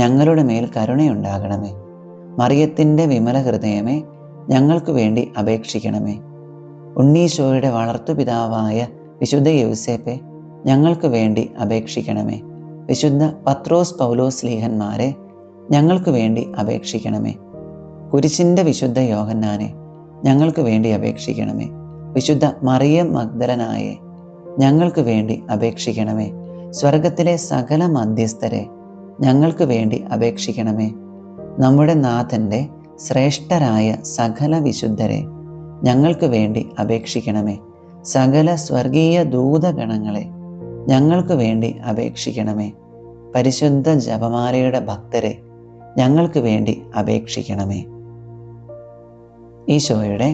ഞങ്ങളുടെ മേൽ കരുണയുണ്ടാകണമേ. മറിയത്തിൻ്റെ വിമല ഹൃദയമേ, ഞങ്ങൾക്ക് വേണ്ടി അപേക്ഷിക്കണമേ. ഉണ്ണീശോയുടെ വളർത്തുപിതാവായ വിശുദ്ധ യൗസേപ്പെ, ഞങ്ങൾക്ക് വേണ്ടി അപേക്ഷിക്കണമേ. വിശുദ്ധ പത്രോസ് പൗലോസ് സ്ലീഹന്മാരെ, ഞങ്ങൾക്ക് വേണ്ടി അപേക്ഷിക്കണമേ. കുരിശിൻ്റെ വിശുദ്ധ യോഹന്നാനെ, ഞങ്ങൾക്ക് വേണ്ടി അപേക്ഷിക്കണമേ. വിശുദ്ധ മറിയം മഗ്ദലനായെ, ഞങ്ങൾക്ക് വേണ്ടി അപേക്ഷിക്കണമേ. സ്വർഗത്തിലെ സകല മധ്യസ്ഥരെ, ഞങ്ങൾക്ക് വേണ്ടി അപേക്ഷിക്കണമേ. നമ്മുടെ നാഥൻ്റെ ശ്രേഷ്ഠരായ സകല വിശുദ്ധരെ, ഞങ്ങൾക്ക് വേണ്ടി അപേക്ഷിക്കണമേ. സകല സ്വർഗീയ ദൂതഗണങ്ങളെ, ഞങ്ങൾക്ക് വേണ്ടി അപേക്ഷിക്കണമേ. പരിശുദ്ധ ജപമാലയുടെ ഭക്തരെ, ഞങ്ങൾക്ക് വേണ്ടി അപേക്ഷിക്കണമേ. ഈശോയുടെ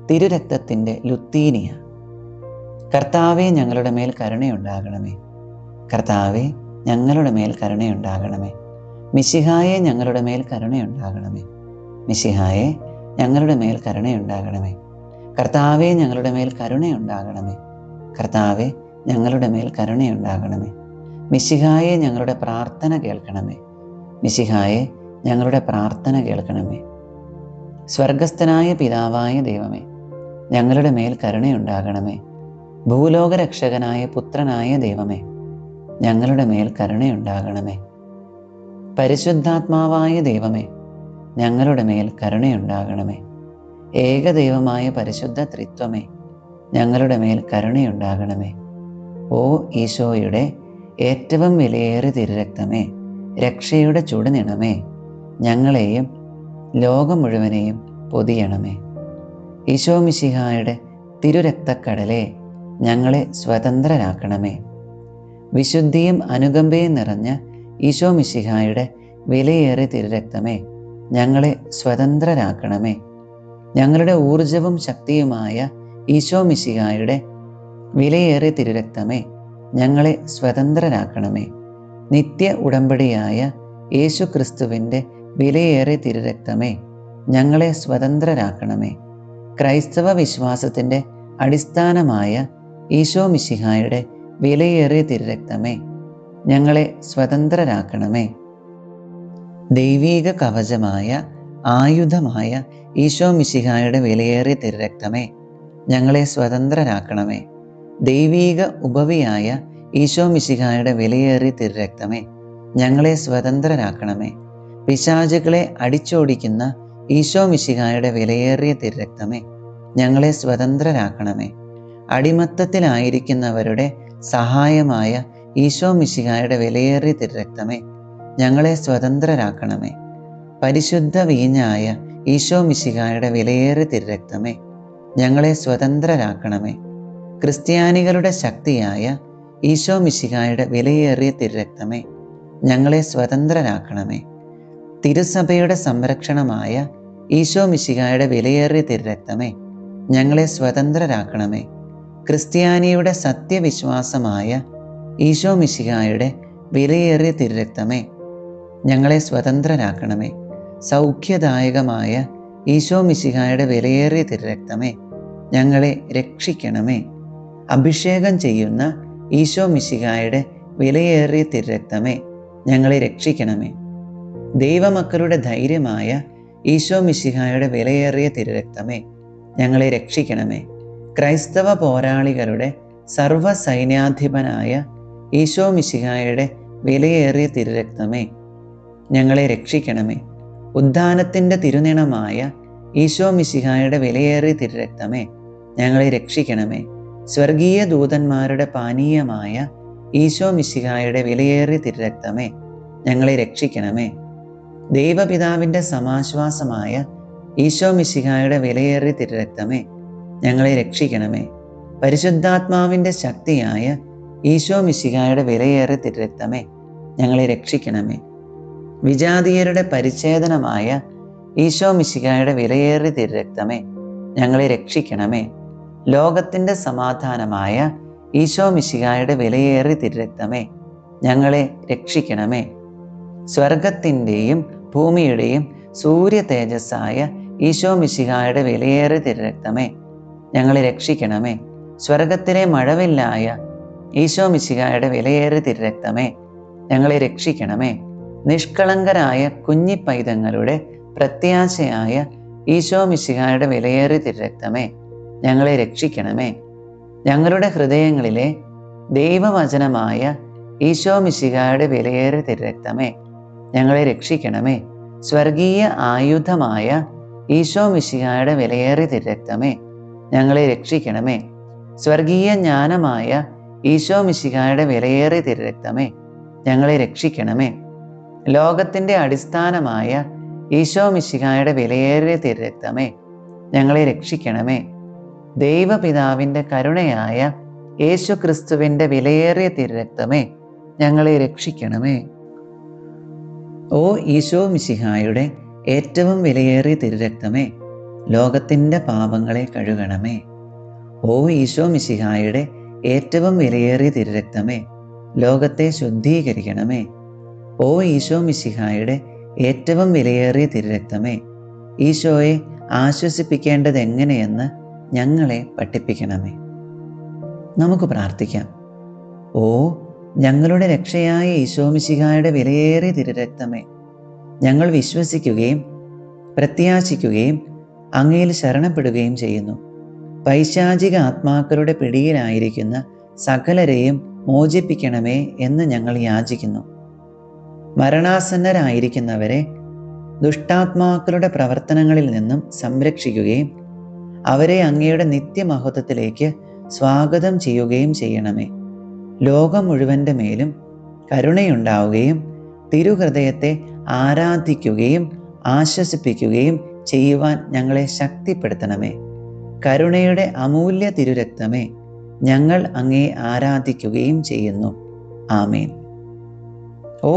തിരുരക്തത്തിൻ്റെ ലുത്തീനിയ. കർത്താവേ, ഞങ്ങളുടെ മേൽ കരുണയുണ്ടാകണമേ. കർത്താവേ, ഞങ്ങളുടെ മേൽ കരുണയുണ്ടാകണമേ. മിശിഹായെ, ഞങ്ങളുടെ മേൽ കരുണയുണ്ടാകണമേ. മിശിഹായെ, ഞങ്ങളുടെ മേൽ കരുണയുണ്ടാകണമേ. കർത്താവേ, ഞങ്ങളുടെ മേൽ കരുണയുണ്ടാകണമേ. കർത്താവേ, ഞങ്ങളുടെ മേൽ കരുണയുണ്ടാകണമേ. മിശിഹായെ, ഞങ്ങളുടെ പ്രാർത്ഥന കേൾക്കണമേ. മിശിഹായെ, ഞങ്ങളുടെ പ്രാർത്ഥന കേൾക്കണമേ. സ്വർഗസ്ഥനായ പിതാവായ ദൈവമേ, ഞങ്ങളുടെ മേൽ കരുണയുണ്ടാകണമേ. ഭൂലോകരക്ഷകനായ പുത്രനായ ദൈവമേ, ഞങ്ങളുടെ മേൽ കരുണയുണ്ടാകണമേ. പരിശുദ്ധാത്മാവായ ദൈവമേ, ഞങ്ങളുടെ മേൽ കരുണയുണ്ടാകണമേ. ഏകദൈവമായ പരിശുദ്ധ ത്രിത്വമേ, ഞങ്ങളുടെ മേൽ കരുണയുണ്ടാകണമേ. ഓ ഈശോയുടെ ഏറ്റവും വിലയേറിയ തിരുരക്തമേ, രക്ഷയുടെ ചുടുനിണമേ, ഞങ്ങളെയും ലോകം മുഴുവനെയും പൊതിയണമേ. ഈശോ മിശിഹായുടെ തിരുരക്തക്കടലെ, ഞങ്ങളെ സ്വതന്ത്രരാക്കണമേ. വിശുദ്ധിയും അനുകമ്പയും നിറഞ്ഞ ഈശോ മിശിഹായുടെ വിലയേറിയ തിരുരക്തമേ, ഞങ്ങളെ സ്വതന്ത്രരാക്കണമേ. ഞങ്ങളുടെ ഊർജവും ശക്തിയുമായ ഈശോ മിശിഹായുടെ വിലയേറിയ തിരുരക്തമേ, ഞങ്ങളെ സ്വതന്ത്രരാക്കണമേ. നിത്യ ഉടമ്പടിയായ യേശു ക്രിസ്തുവിൻ്റെ വിലയേറിയ തിരുരക്തമേ, ഞങ്ങളെ സ്വതന്ത്രരാക്കണമേ. ക്രൈസ്തവ വിശ്വാസത്തിൻ്റെ അടിസ്ഥാനമായ ഈശോ മിശിഹായുടെ വിലയേറിയ തിരുരക്തമേ, ഞങ്ങളെ സ്വതന്ത്രരാക്കണമേ. ദൈവീക കവചമായ ആയുധമായ ഈശോ മിശിഹായുടെ വിലയേറിയ തിരുരക്തമേ, ഞങ്ങളെ സ്വതന്ത്രരാക്കണമേ. ദൈവീക ഉപവിയായ ഈശോ മിശിഹായുടെ വിലയേറിയ തിരുരക്തമേ, ഞങ്ങളെ സ്വതന്ത്രരാക്കണമേ. പിശാചുകളെ അടിച്ചോടിക്കുന്ന ഈശോ മിശിഹായുടെ വിലയേറിയ തിരുരക്തമേ, ഞങ്ങളെ സ്വതന്ത്രരാക്കണമേ. അടിമത്തത്തിലായിരിക്കുന്നവരുടെ സഹായമായ ഈശോ മിശിഹായുടെ വിലയേറിയ തിരുരക്തമേ, ഞങ്ങളെ സ്വതന്ത്രരാക്കണമേ. പരിശുദ്ധ വീഞ്ഞായ ഈശോ മിശിഹായുടെ വിലയേറിയ തിരുരക്തമേ, ഞങ്ങളെ സ്വതന്ത്രരാക്കണമേ. ക്രിസ്ത്യാനികളുടെ ശക്തിയായ ഈശോ മിശിഹായുടെ വിലയേറിയ തിരുരക്തമേ, ഞങ്ങളെ സ്വതന്ത്രരാക്കണമേ. തിരുസഭയുടെ സംരക്ഷണമായ ഈശോ മിശിഹായുടെ വിലയേറിയ തിരുരക്തമേ, ഞങ്ങളെ സ്വതന്ത്രരാക്കണമേ. ക്രിസ്ത്യാനിയുടെ സത്യവിശ്വാസമായ ഈശോ മിശിഹായുടെ വിലയേറിയ തിരുരക്തമേ, ഞങ്ങളെ സ്വതന്ത്രരാക്കണമേ. സൗഖ്യദായകമായ ഈശോ മിശിഹായുടെ വിലയേറിയ തിരുരക്തമേ, ഞങ്ങളെ രക്ഷിക്കണമേ. അഭിഷേകം ചെയ്യുന്ന ഈശോ മിശിഹായുടെ വിലയേറിയ തിരുരക്തമേ, ഞങ്ങളെ രക്ഷിക്കണമേ. ദൈവമക്കളുടെ ധൈര്യമായ ഈശോ മിശിഹായുടെ വിലയേറിയ തിരുരക്തമേ, ഞങ്ങളെ രക്ഷിക്കണമേ. ക്രൈസ്തവ പോരാളികളുടെ സർവ്വസൈന്യാധിപനായ ഈശോ മിശിഹായുടെ വിലയേറിയ തിരുരക്തമേ, ഞങ്ങളെ രക്ഷിക്കണമേ. ഉദ്ധാനത്തിൻ്റെ തിരുനിണമായ ഈശോ മിശിഹായുടെ വിലയേറിയ തിരുരക്തമേ, ഞങ്ങളെ രക്ഷിക്കണമേ. സ്വർഗീയ ദൂതന്മാരുടെ പാനീയമായ ഈശോ മിശിഹായുടെ വിലയേറിയ തിരുരക്തമേ, ഞങ്ങളെ രക്ഷിക്കണമേ. ദൈവപിതാവിൻ്റെ സമാശ്വാസമായ ഈശോ മിശിഹായുടെ വിലയേറിയ തിരുരക്തമേ, ഞങ്ങളെ രക്ഷിക്കണമേ. പരിശുദ്ധാത്മാവിൻ്റെ ശക്തിയായ ഈശോ മിശിഹായുടെ വിലയേറിയ തിരുരക്തമേ, ഞങ്ങളെ രക്ഷിക്കണമേ. വിജാതീയരുടെ പരിച്ഛേദനമായ ഈശോ മിശിഹായുടെ വിലയേറിയ തിരുരക്തമേ, ഞങ്ങളെ രക്ഷിക്കണമേ. ലോകത്തിൻ്റെ സമാധാനമായ ഈശോ മിശിഹായുടെ വിലയേറിയ തിരുരക്തമേ, ഞങ്ങളെ രക്ഷിക്കണമേ. സ്വർഗത്തിൻ്റെയും ഭൂമിയുടെയും സൂര്യ തേജസ്സായ ഈശോ മിശിഹായുടെ വിലയേറിയ തിരുരക്തമേ, ഞങ്ങളെ രക്ഷിക്കണമേ. സ്വർഗത്തിലെ മഴവില്ലായ ഈശോ മിശിഹായുടെ വിലയേറിയ തിരുരക്തമേ, ഞങ്ങളെ രക്ഷിക്കണമേ. നിഷ്കളങ്കരായ കുഞ്ഞിപ്പൈതങ്ങളുടെ പ്രത്യാശയായ ഈശോ മിശിഹായുടെ വിലയേറിയ തിരുരക്തമേ, ഞങ്ങളെ രക്ഷിക്കണമേ. ഞങ്ങളുടെ ഹൃദയങ്ങളിലെ ദൈവവചനമായ ഈശോ മിശിഹായുടെ വിലയേറിയ തിരുരക്തമേ, ഞങ്ങളെ രക്ഷിക്കണമേ. സ്വർഗീയ ആയുധമായ ഈശോ മിശിഹായുടെ വിലയേറിയ തിരുരക്തമേ, ഞങ്ങളെ രക്ഷിക്കണമേ. സ്വർഗീയ ജ്ഞാനമായ ഈശോ മിശിഹായുടെ വിലയേറിയ തിരുരക്തമേ, ഞങ്ങളെ രക്ഷിക്കണമേ. ലോകത്തിൻ്റെ അടിസ്ഥാനമായ ഈശോ മിശിഹായുടെ വിലയേറിയ തിരുരക്തമേ, ഞങ്ങളെ രക്ഷിക്കണമേ. ദൈവപിതാവിൻ്റെ കരുണയായ യേശു ക്രിസ്തുവിൻ്റെ വിലയേറിയ തിരുരക്തമേ, ഞങ്ങളെ രക്ഷിക്കണമേ. ഓ ഈശോ മിശിഹായുടെ ഏറ്റവും വിലയേറിയ തിരുരക്തമേ, ലോകത്തിൻ്റെ പാപങ്ങളെ കഴുകണമേ. ഓ ഈശോ മിശിഹായുടെ ഏറ്റവും വിലയേറിയ തിരുരക്തമേ, ലോകത്തെ ശുദ്ധീകരിക്കണമേ. ഓ ഈശോ മിശിഹായുടെ ഏറ്റവും വിലയേറിയ തിരുരക്തമേ, ഈശോയെ ആശ്വസിപ്പിക്കേണ്ടത് എങ്ങനെയെന്ന് ഞങ്ങളെ പഠിപ്പിക്കണമേ. നമുക്ക് പ്രാർത്ഥിക്കാം. ഓ ഞങ്ങളുടെ രക്ഷയായ ഈശോ മിശിഹായുടെ വിലയേറിയ തിരുരക്തമേ, ഞങ്ങൾ വിശ്വസിക്കുകയും പ്രത്യാശിക്കുകയും അങ്ങയിൽ ശരണപ്പെടുകയും ചെയ്യുന്നു. പൈശാചിക ആത്മാക്കളുടെ പിടിയിലായിരിക്കുന്ന സകലരെയും മോചിപ്പിക്കണമേ എന്ന് ഞങ്ങൾ യാചിക്കുന്നു. മരണാസന്നരായിരിക്കുന്നവരെ ദുഷ്ടാത്മാക്കളുടെ പ്രവർത്തനങ്ങളിൽ നിന്നും സംരക്ഷിക്കുകയും അവരെ അങ്ങയുടെ നിത്യമഹത്വത്തിലേക്ക് സ്വാഗതം ചെയ്യുകയും ചെയ്യണമേ. ലോകം മുഴുവൻ്റെ മേലും കരുണയുണ്ടാവുകയും തിരുഹൃദയത്തെ ആരാധിക്കുകയും ആശ്വസിപ്പിക്കുകയും ചെയ്യുവാൻ ഞങ്ങളെ ശക്തിപ്പെടുത്തണമേ. കരുണയുടെ അമൂല്യ തിരുരക്തമേ, ഞങ്ങൾ അങ്ങയെ ആരാധിക്കുകയും ചെയ്യുന്നു. ആമേൻ. ഓ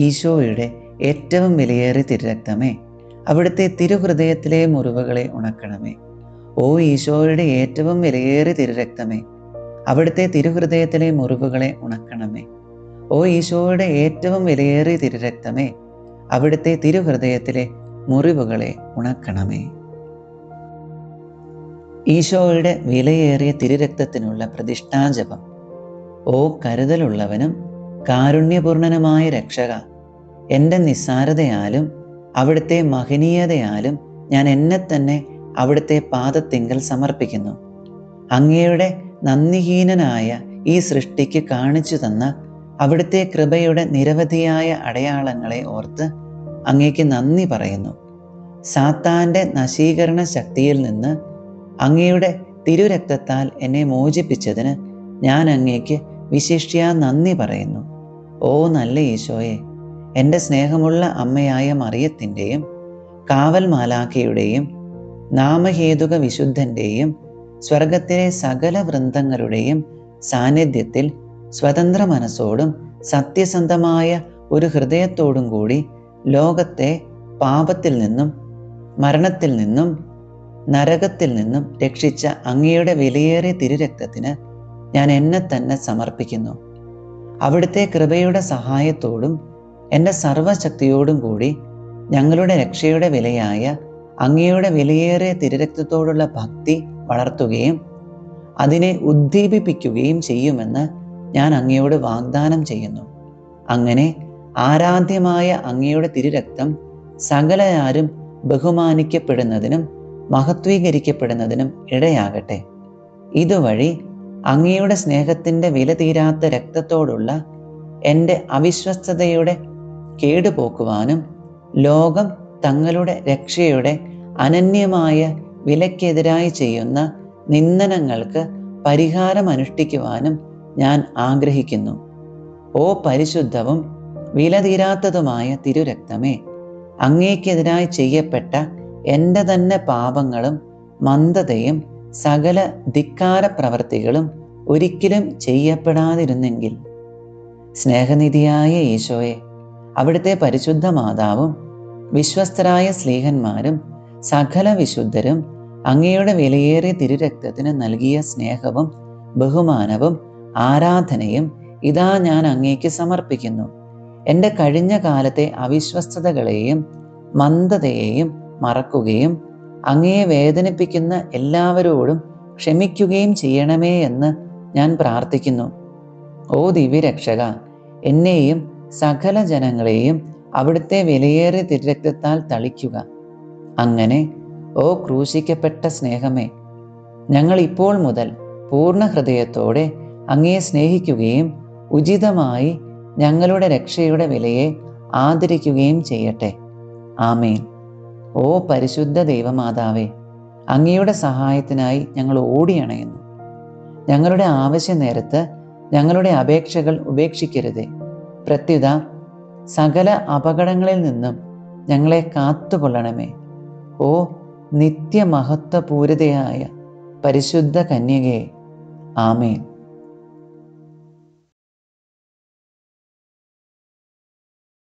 ഈശോയുടെ ഏറ്റവും വിലയേറിയ തിരുരക്തമേ, അവിടുത്തെ തിരുഹൃദയത്തിലെ മുറിവുകളെ ഉണക്കണമേ. ഓ ഈശോയുടെ ഏറ്റവും വിലയേറിയ തിരുരക്തമേ, അവിടുത്തെ തിരുഹൃദയത്തിലെ മുറിവുകളെ ഉണക്കണമേ. ഓ ഈശോയുടെ ഏറ്റവും വിലയേറിയ തിരുരക്തമേ, അവിടുത്തെ തിരുഹൃദയത്തിലെ മുറിവുകളെ ഉണക്കണമേ. ഈശോയുടെ വിലയേറിയ തിരുരക്തത്തിനുള്ള പ്രതിഷ്ഠാജപം. ഓ കരുതലുള്ളവനും കാരുണ്യപൂർണനുമായ രക്ഷക, എൻ്റെ നിസ്സാരതയാലും അവിടുത്തെ മഹനീയതയാലും ഞാൻ എന്നെ തന്നെ അവിടുത്തെ പാദത്തിങ്കൽ സമർപ്പിക്കുന്നു. അങ്ങയുടെ നന്ദിഹീനനായ ഈ സൃഷ്ടിക്ക് കാണിച്ചു തന്ന അവിടുത്തെ കൃപയുടെ നിരവധിയായ അടയാളങ്ങളെ ഓർത്ത് അങ്ങേക്ക് നന്ദി പറയുന്നു. സാത്താൻ്റെ നശീകരണ ശക്തിയിൽ നിന്ന് അങ്ങയുടെ തിരുരക്തത്താൽ എന്നെ മോചിപ്പിച്ചതിന് ഞാൻ അങ്ങേക്ക് വിശിഷ്യ നന്ദി പറയുന്നു. ഓ നല്ല ഈശോയെ, എൻ്റെ സ്നേഹമുള്ള അമ്മയായ മറിയത്തിൻ്റെയും കാവൽ മാലാഖയുടെയും നാമഹേതുക വിശുദ്ധൻ്റെയും സ്വർഗത്തിലെ സകല വൃന്ദങ്ങളുടെയും സാന്നിധ്യത്തിൽ സ്വതന്ത്ര മനസ്സോടും സത്യസന്ധമായ ഒരു ഹൃദയത്തോടും കൂടി ലോകത്തെ പാപത്തിൽ നിന്നും മരണത്തിൽ നിന്നും നരകത്തിൽ നിന്നും രക്ഷിച്ച അങ്ങയുടെ വിലയേറിയ തിരുരക്തത്തിന് ഞാൻ എന്നെ തന്നെ സമർപ്പിക്കുന്നു. അവിടുത്തെ കൃപയുടെ സഹായത്തോടും എൻ്റെ സർവശക്തിയോടും കൂടി ഞങ്ങളുടെ രക്ഷയുടെ വിലയായ അങ്ങയുടെ വിലയേറിയ തിരുരക്തത്തോടുള്ള ഭക്തി വളർത്തുകയും അതിനെ ഉദ്ദീപിപ്പിക്കുകയും ചെയ്യുമെന്ന് ഞാൻ അങ്ങയോട് വാഗ്ദാനം ചെയ്യുന്നു. അങ്ങനെ ആരാധ്യമായ അങ്ങയുടെ തിരുരക്തം സകലയാരും ബഹുമാനിക്കപ്പെടുന്നതിനും മഹത്വീകരിക്കപ്പെടുന്നതിനും ഇടയാകട്ടെ. ഇതുവഴി അങ്ങയുടെ സ്നേഹത്തിൻ്റെ വില തീരാത്ത രക്തത്തോടുള്ള എൻ്റെ അവിശ്വസ്തതയുടെ കേടുപോക്കുവാനും ലോകം തങ്ങളുടെ രക്ഷയുടെ അനന്യമായ വിലക്കെതിരായി ചെയ്യുന്ന നിന്ദനങ്ങൾക്ക് പരിഹാരം അനുഷ്ഠിക്കുവാനും ഞാൻ ആഗ്രഹിക്കുന്നു. ഓ പരിശുദ്ധവും വിലതീരാത്തതുമായ തിരുരക്തമേ, അങ്ങേക്കെതിരായി ചെയ്യപ്പെട്ട എൻ്റെ തന്നെ പാപങ്ങളും മന്ദതയും സകല ധിക്കാര പ്രവർത്തികളും ഒരിക്കലും ചെയ്യപ്പെടാതിരുന്നെങ്കിൽ, സ്നേഹനിധിയായ ഈശോയെ, അവിടുത്തെ പരിശുദ്ധ മാതാവും വിശ്വസ്തരായ സ്ലീഹന്മാരും സകല വിശുദ്ധരും അങ്ങയുടെ വിലയേറിയ തിരുരക്തത്തിന് നൽകിയ സ്നേഹവും ബഹുമാനവും ആരാധനയും ഇതാ ഞാൻ അങ്ങേക്ക് സമർപ്പിക്കുന്നു. എൻ്റെ കഴിഞ്ഞ കാലത്തെ അവിശ്വസ്തതകളെയും മന്ദതയെയും മറക്കുകയും അങ്ങയെ വേദനിപ്പിക്കുന്ന എല്ലാവരോടും ക്ഷമിക്കുകയും ചെയ്യണമേ എന്ന് ഞാൻ പ്രാർത്ഥിക്കുന്നു. ഓ ദിവ്യരക്ഷക, എന്നെയും സകല ജനങ്ങളെയും അവിടുത്തെ വിലയേറിയ തിരുരക്തത്താൽ തളിക്കുക. അങ്ങനെ ഓ ക്രൂശിക്കപ്പെട്ട സ്നേഹമേ, ഞങ്ങൾ ഇപ്പോൾ മുതൽ പൂർണ്ണ ഹൃദയത്തോടെ അങ്ങയെ സ്നേഹിക്കുകയും ഉചിതമായി ഞങ്ങളുടെ രക്ഷയുടെ വിലയെ ആദരിക്കുകയും ചെയ്യട്ടെ. ആമേൻ. ഓ പരിശുദ്ധ ദൈവമാതാവേ, അങ്ങയുടെ സഹായത്തിനായി ഞങ്ങൾ ഓടിയണയുന്നു. ഞങ്ങളുടെ ആവശ്യ നേരത്ത് ഞങ്ങളുടെ അപേക്ഷകൾ ഉപേക്ഷിക്കരുതേ. പ്രത്യുത സകല അപകടങ്ങളിൽ നിന്നും ഞങ്ങളെ കാത്തുകൊള്ളണമേ. ഓ നിത്യമഹത്വപൂരിതയായ പരിശുദ്ധ കന്യകേ, ആമേൻ.